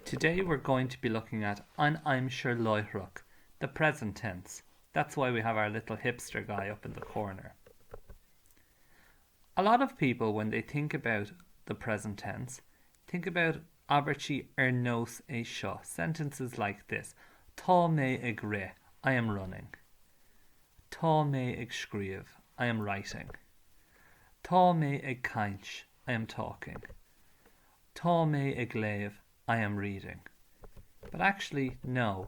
Today we're going to be looking at an Aimsir Láithreach, the present tense. That's why we have our little hipster guy up in the corner. A lot of people, when they think about the present tense, think about abertí nos é seo. Sentences like this. Tá mé ag ré, I am running. Tá mé ag scríobh, I am writing. Tá mé ag caint, I am talking. Tá mé ag léamh, I am reading. But actually, no,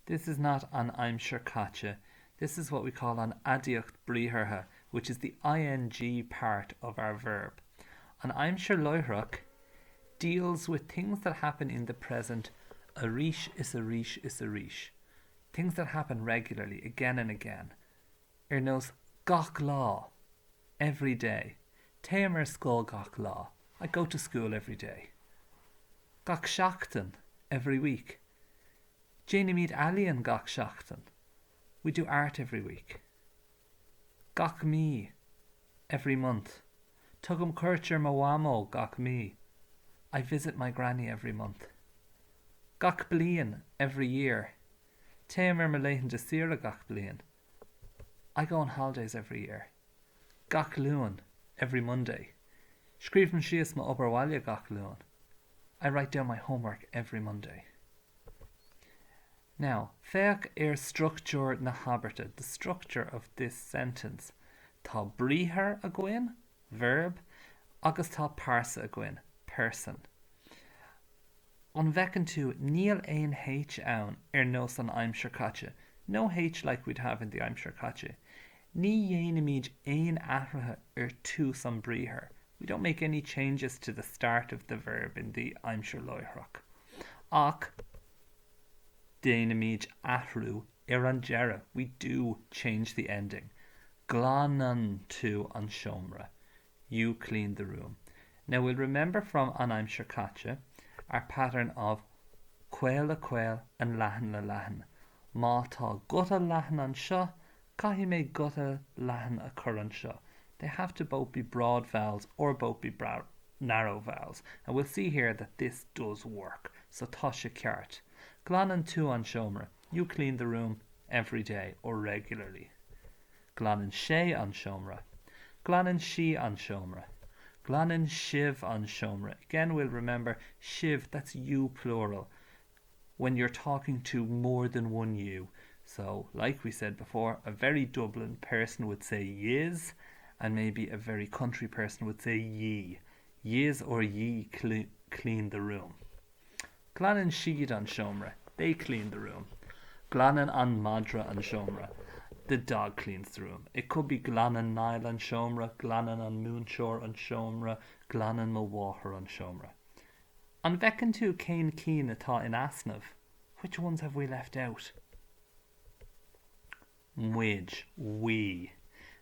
this is not an Aimsir Catcha. This is what we call an adiocht bríthirtha, which is the ing part of our verb. An Aimsir Láithreach deals with things that happen in the present. A ríis is a ríis is a ríis. Things that happen regularly, again and again. Nos gach lá, every day. Téimir scóil gach lá, I go to school every day. Gach seachtain, every week. Déanamid alíonn gach seachtain, we do art every week. Gach mí, every month. Tugam curtir ma wamo gach mí, I visit my granny every month. Gach bliain, every year. Téimir ma léithin de sira gach bliain, I go on holidays every year. Gach luan, every Monday. Scríbhn sios ma oberwaile gach luan, I write down my homework every Monday. Now, féach structure na haberta, the structure of this sentence. Tá bríthir a gcuin, verb, agus tá parsa a gcuin, person. An bhfeiceann tú níl aon H ann nos an Aimsir Catcha. No H like we'd have in the Aimsir Catcha. Ní dhéanamid aon athruithe tús an bríthir. We don't make any changes to the start of the verb in the Aimsir Láithreach. Ach, déanamid athrú an deara. We do change the ending. Glanann tú an seomra. You clean the room. Now we'll remember from an Aimsir Catcha our pattern of quail a quail and leathan le leathan. Má tá gutta leathan an seo, caithfidh mé gutta leathan a chur an seo. They have to both be broad vowels or both be narrow vowels. And we'll see here that this does work. So tá sé ceart. Glanann tú an seomra. You clean the room every day or regularly. Glanann sé an seomra. Glanann sí an seomra. Glanann siv an seomra. Again, we'll remember siv, that's you plural, when you're talking to more than one you. So, like we said before, a very Dublin person would say yis, and maybe a very country person would say ye. Yis or ye clean the room. Glanann siad an seomra. They clean the room. Glanann an madra an seomra. The dog cleans the room. It could be Glanann Niall an seomra, Glanann an Moonshore an seomra, Glanann mo Water an seomra. An bhfeiceann tú cén cín atá in asnamh. Which ones have we left out? Muid, we.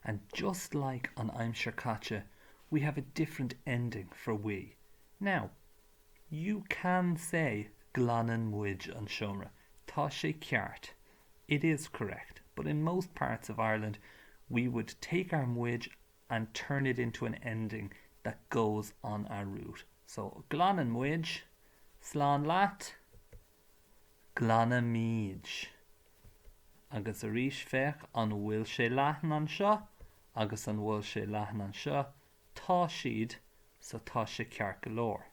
And just like on Aimsir Catcha, we have a different ending for we. Now, you can say Glanann muid an seomra. Tá sé ceart. It is correct. But in most parts of Ireland, we would take our muid and turn it into an ending that goes on our route. So, Glanann muid, slán leat, Glanann míid. Agus a ríis féach an bhfuil sé leathan an seo, agus an bhfuil sé leathan an seo, tá siad, so tá sé ceart galore.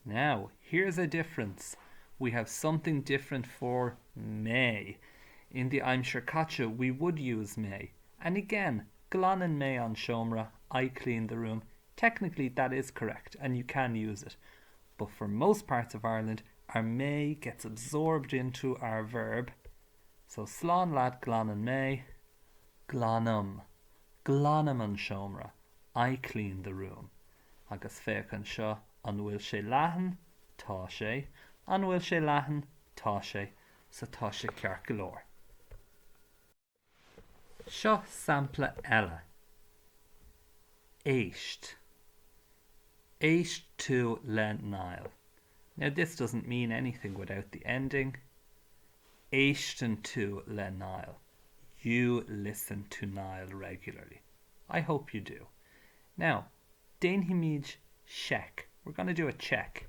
Now, here's a difference. We have something different for may. In the Aimsir Catcha, we would use may. And again, Glanann may an seomra, I clean the room. Technically, that is correct, and you can use it. But for most parts of Ireland, our may gets absorbed into our verb. So, slán leat Glanann may, Glanam. Glanam an seomra, I clean the room. Agus féach an seo, an bhfuil sé leathan, tá sé. An bhfuil sé leathan, tá sé, so tá sé ceart galore. Seo sampla eile. Éist. Éist tú le Niall. Now this doesn't mean anything without the ending. Éistin tú le Niall. You listen to Niall regularly. I hope you do. Now, déanfaimid sheck. We're going to do a check.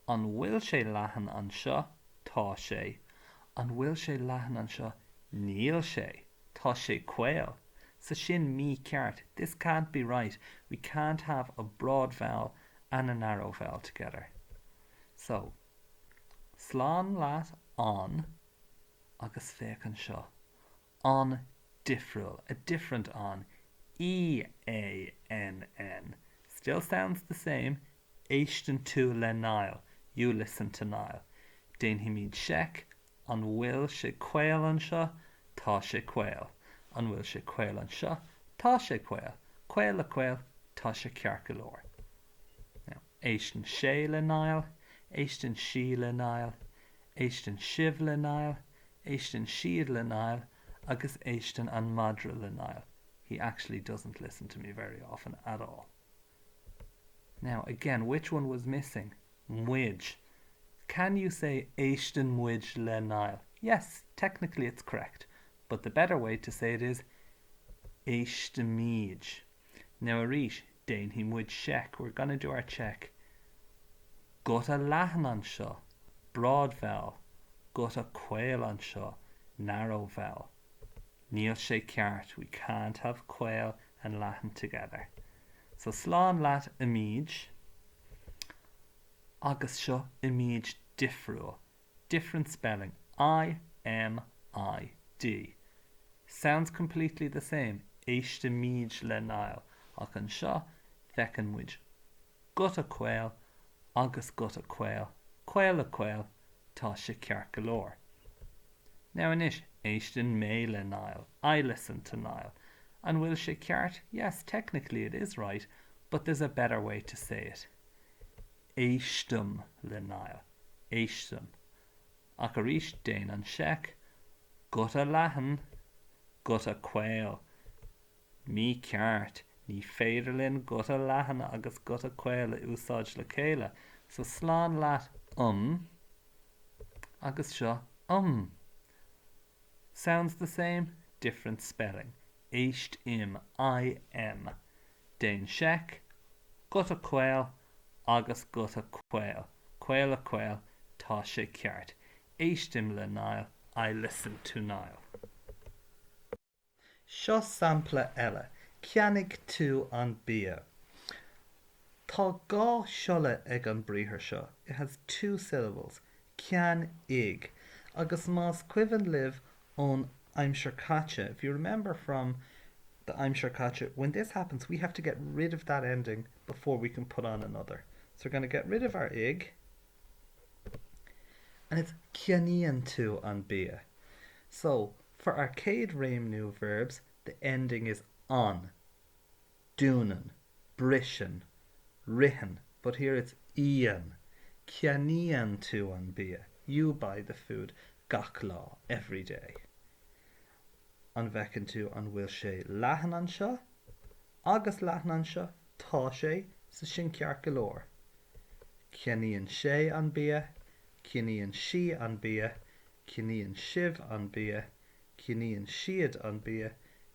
An bhfuil sé leathan an seo, tá sé. An bhfuil sé leathan an seo, níl sé, tá sé quail. So sin mí ceart. This can't be right. We can't have a broad vowel and a narrow vowel together. So, slán leat an agus féach an seo. An difriúil, a different an. E-A-N-N. Still sounds the same. Éistin tú le Niall. You listen to Niall. Déan hí míad seic. An bhfuil sé quail an seo, tá sé quail. An bhfuil sé quail an seo, tá sé quail. Quail a quail, tá sé ceart go leor. Now, éistin sé le Niall, éistin sí le Niall, éistin sibh le Niall, éistin siad le Niall, agus éistin an madra le Niall. He actually doesn't listen to me very often at all. Now, again, which one was missing? Muid. Can you say éistin muid le Niall? Yes, technically it's correct, but the better way to say it is éistin míid. Now, arís, déan hí muid seic. We're going to do our check. Gut a leathan an seo, broad vowel. Gut a quail an seo, narrow vowel. Níl sé ceart. We can't have quail and leathan together. So slán leat imíd, agus seo imíd difriúil. Different spelling. I-M-I-D. Sounds completely the same. Éiste míid le Niall. Ach an seo fecin muid. Gut a quail, agus gut a quail. Quail a quail, tá sé ceart go leor. Now inis, éistin mé le Niall. I listen to Niall. And bhfuil sé ceart? Yes, technically it is right, but there's a better way to say it. Éistim le Niall. Éistim. Ach arís déan an seic. Gut a leathan, gut a quail. Mí ceart. Ní féidir linn gut a leathan agus gut a quail a úsáid le chéile. So slán leat agus seo Sounds the same, different spelling. Éist im, I-M. Déan seic, gut a quail, agus gut a quail. Quail a quail, tá sé ceart. Éistim le Niall, I listen to Niall. Seo sampla eile. Ceannig tú an bia. Tá gá seoladh ag an bríthir seo. It has two syllables. Cean ig. Agus más cuimhin libh on Aimsir Láithreach. If you remember from the Aimsir Láithreach, when this happens, we have to get rid of that ending before we can put on another. So we're going to get rid of our ig. And it's ceaníonn tú an bia. So, for arcade réimniú verbs, the ending is on. Dúnan, brisin, rihan. But here it's íon. Ceaníonn tú an bia. You buy the food gach lá, every day. An bhecinn tú an bhfuil sé leathan an seo, agus leathan an seo, tá sé, sa sin ceart go leor. Ceaníonn sé an bia, ceaníonn sí an bia, ceaníonn sibh an bia, ceaníonn siad an bia,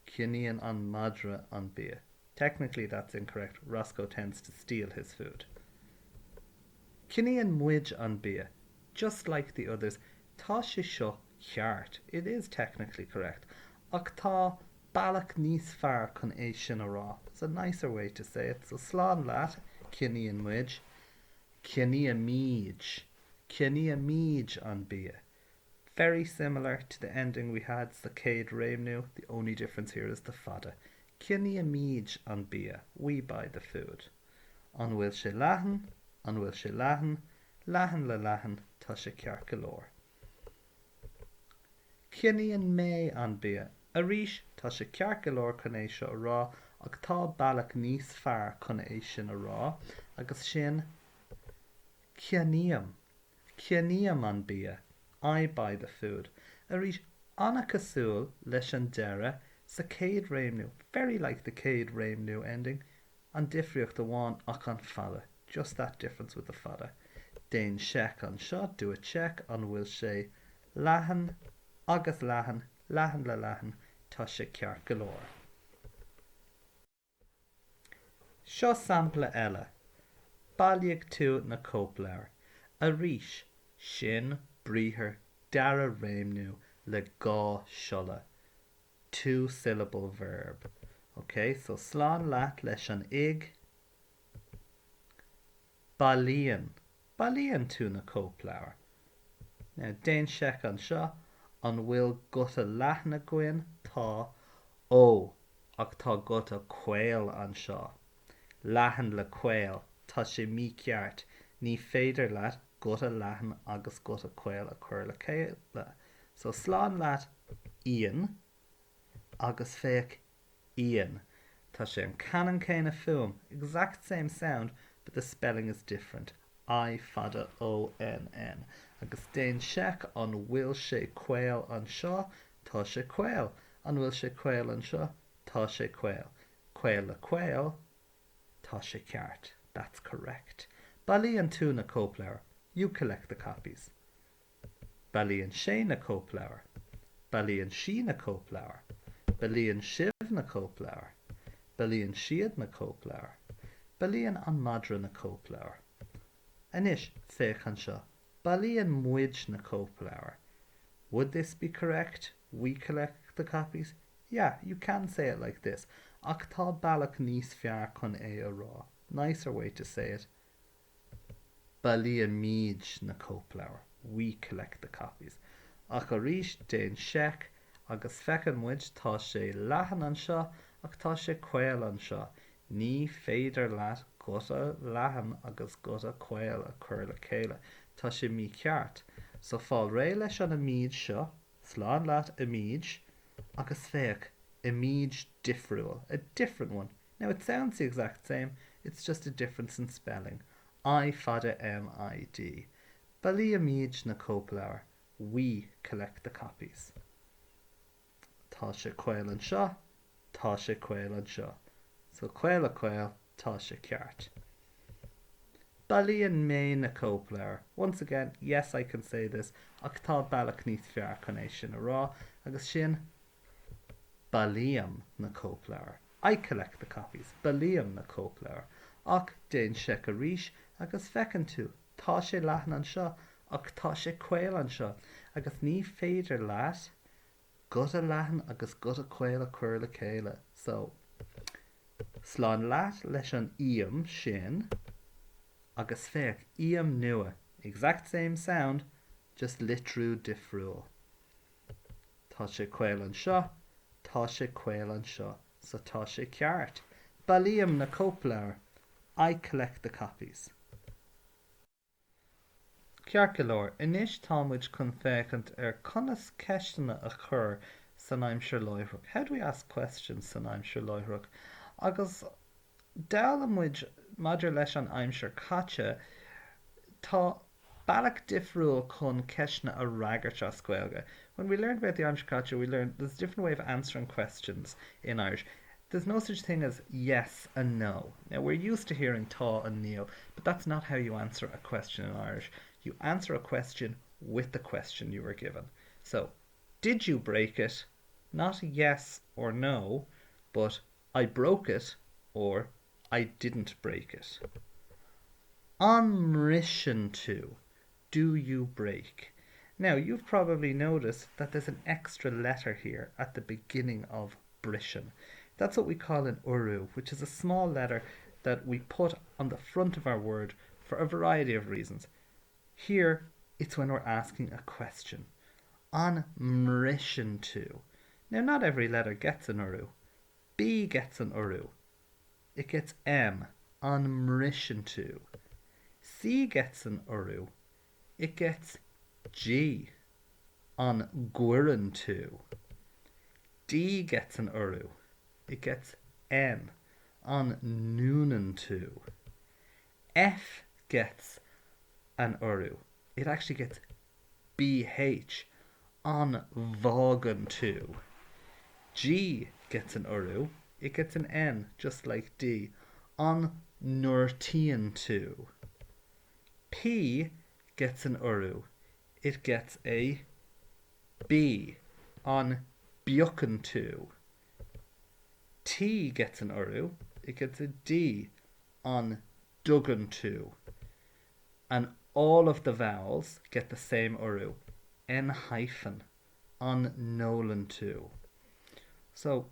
ceaníonn an madra an bia. Technically that's incorrect. Roscoe tends to steal his food. Ceaníonn muid an bia. Just like the others, tá sé seo cheart. It is technically correct. Ach tá bailach níos fearr chun é sin a rá. It's a nicer way to say it. So slán leat, ceaníonn muid, ceaníonn míid, ceaníonn míid an bia. Very similar to the ending we had sa céad réimniú. The only difference here is the fada. Ceaníonn míid an bia. We buy the food. An bhfuil sé leathan, an bhfuil sé leathan, leathan le leathan, tá sé ceart go leor. Ceaníonn mé an bia. Arís, tá sé ceart go leor chun é seo a rá, ach tá bailach níos fearr chun é sin a rá, agus sin ceaníam. Ceaníam an bia. I buy the food. Arís, anna cosúil leis an deire sa céad réimniú. Very like the céad réimniú ending. An difriocht amháin ach an fada. Just that difference with the fada. Déan seic an seo, do a check, an bhfuil sé leathan, agus leathan, leathan le leathan, tá sé ceart go leor. Seo sampla eile. bailíoch tú na cópleabhar. Arís, sin, bríthir, dara réimniú, le gá shola. Two syllable verb. Okay, so slán leat leis an ig. Bailíonn. Bailíonn tú na cópleabhar. Now, déan seic an seo, an bhfuil guta leathna guinn tá ó, ach tá guta quail an seo. Leathan le quail, tá sé mícheart, ní féidir leat guta leathan agus guta quail a chur le chéile. So slán leat íon agus féach íon. Tá sé an canon céine fuam, exact same sound, but the spelling is different. I fada O-N-N. Agus déan seic an bhfuil sé quail an seo, tá sé quail. An bhfuil sé quail an seo, tá sé quail. Quail le quail, tá sé ceart. That's correct. Bailíonn tú na cópleabhar. You collect the copies. Bailíonn sé na cópleabhar. Bailíonn sí na cópleabhar. Bailíonn sibh na cópleabhar. Bailíonn siad na cópleabhar. Bailíonn an madra na cópleabhar. Anois, féach an seo. Bailíonn muid na cópleabhar. Would this be correct? We collect the copies? Yeah, you can say it like this. Ach tá bailach níos fearr chun é a rá. Nicer way to say it. Bailíonn míid na cópleabhar. We collect the copies. Ach arís déan seic agus feiceann muid tá sé leathan an seo ach tá sé quail an seo. Ní féidir leat guta leathan agus guta quail a chur le chéile. Tá sé mícheart. So fáil ré leis an imíd seo, slán leat imíd, agus féach imíd difriúil, a different one. Now it sounds the exact same, it's just a difference in spelling. I fada M-I-D. Bailíonn míid na cópleabhar. We collect the copies. Tá sé quail an seo, tá sé quail an seo. So quail a quail, tá sé ceart. Bailíonn mé na cópleabhar. Once again, yes, I can say this. Ach tá bailach níos fearr chun é sin a rá. Agus sin, bailíonn na cópleabhar. I collect the copies. Bailíonn na cópleabhar. Ach déan seic arís agus feiceann tú. Tá sé leathan an seo, ach tá sé quail an seo. Agus ní féidir leat guta leathan agus guta quail a chur le chéile. So, slán leat leis an íam sin agus féach íam nua. Exact same sound, just litrú difriúil. Tá sé quail an seo, tá sé quail an seo. So tá sé ceart. Bailíonn na cópleabhar. I collect the copies. Cearcalóir, inis támuid chun féachant conas ceistena a chur san Aimsir Láithreach. How do we ask questions san Aimsir Láithreach? Agus dálamuid maidir leis an Aimsir caite tá bailach difriúil chun ceistena a raigart as Gaeilge. When we learned about the Aimsir caite, we learned there's a different way of answering questions in Irish. There's no such thing as yes and no. Now, we're used to hearing tá and níl, but that's not how you answer a question in Irish. You answer a question with the question you were given. So, did you break it? Not yes or no, but I broke it or I didn't break it. On mission to, do you break? Now, you've probably noticed that there's an extra letter here at the beginning of brishin. That's what we call an uru, which is a small letter that we put on the front of our word for a variety of reasons. Here, it's when we're asking a question. On mission to. Now, not every letter gets an uru. B gets an uru. It gets M. On mission to. C gets an uru. It gets G. On gwirin to. D gets an uru. It gets N. On noonan to. F gets an uru. It actually gets BH. On vaughan to. G gets an uru. It gets an N, just like D. On Nurtian to. P gets an uru. It gets a B. On Buchan to. T gets an uru. It gets a D. On dugan to. And all of the vowels get the same uru. N hyphen. On nolan to. So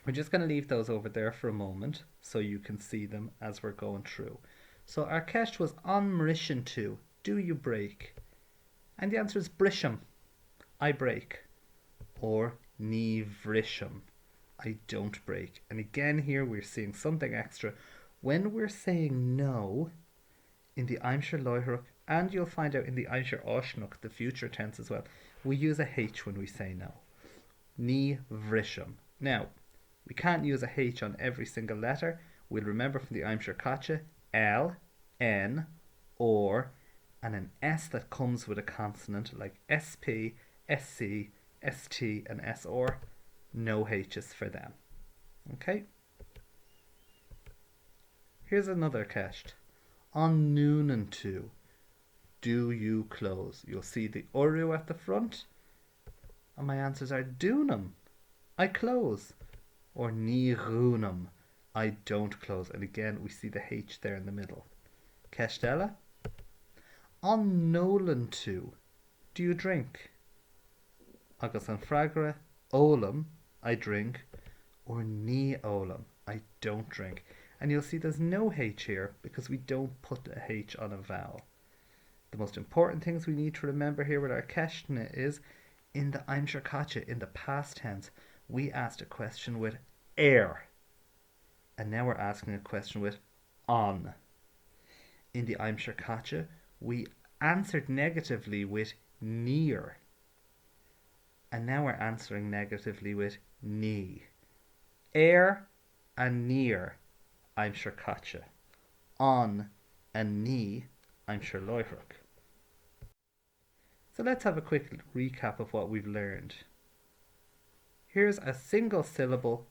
we're just going to leave those over there for a moment so you can see them as we're going through. So our kesh was on marishan to. Do you break? And the answer is brisham. I break. Or ni vrisham. I don't break. And again here we're seeing something extra. When we're saying no in the Aimsir Láithreach, and you'll find out in the Aimsir Oshnach, the future tense as well, we use a H when we say no. Ni vrisham. Now, we can't use a H on every single letter. We'll remember from the Aimsir Catcha, L, N, or, and an S that comes with a consonant like SP, SC, ST, and SR. No H's for them. Okay? Here's another kesh. On noonan to. Do you close? You'll see the uru at the front. And my answers are dunam. I close. Or ni runam. I don't close. And again, we see the H there in the middle. Keshtella. On nolan to. Do you drink? Agus an fragra. Olam. I drink. Or ni olam. I don't drink. And you'll see there's no H here because we don't put a H on a vowel. The most important things we need to remember here with our keshna is in the Aimsir Catcha, in the past tense, we asked a question with er. And now we're asking a question with on. In the Aimsir Catcha, we answered negatively with near. And now we're answering negatively with ni. Er and near, Aimsir Catcha. On and ni, Aimsir Láithreach. So let's have a quick recap of what we've learned. Here's a single syllable,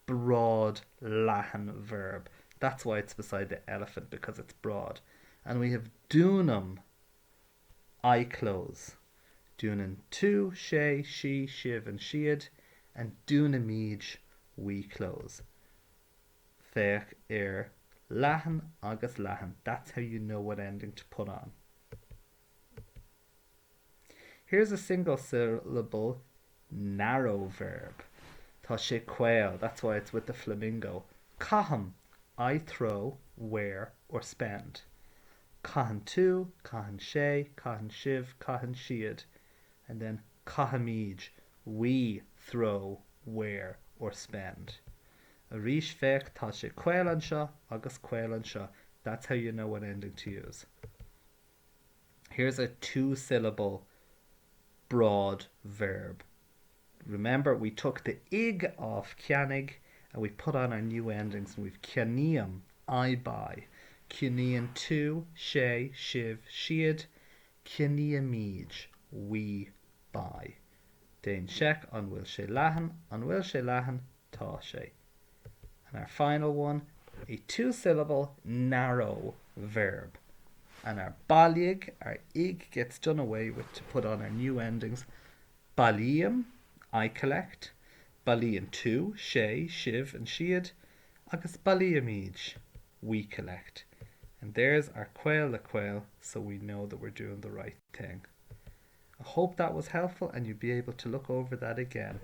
broad Latin verb. That's why it's beside the elephant, because it's broad. And we have dunam, I close. Dunan tu, she, shiv, and shiad. And dunamij, we close. Fech Lahan agus Lahan. That's how you know what ending to put on. Here's a single syllable narrow verb. Tá sé quail. That's why it's with the flamingo. Caham, I throw, wear, or spend. Cahan tu, cahan she, cahan shiv, cahan shiad. And then cahamij, we throw, wear, or spend. A rish fech tá sé quail anseo agus quail anseo. That's how you know what ending to use. Here's a two-syllable broad verb. Remember, we took the ig off cianig and we put on our new endings, and we've cianiam, I buy, cianian tu, she, shiv, shiad, cianiamij, we buy. Dain shek an will she lahan, tá sé. And our final one, a two-syllable narrow verb. And our balig, our ig, gets done away with to put on our new endings. Baliam, I collect. Balian tu, she, shiv, and shiad. Agus baliamij, we collect. And there's our quail the quail, so we know that we're doing the right thing. I hope that was helpful and you'll be able to look over that again.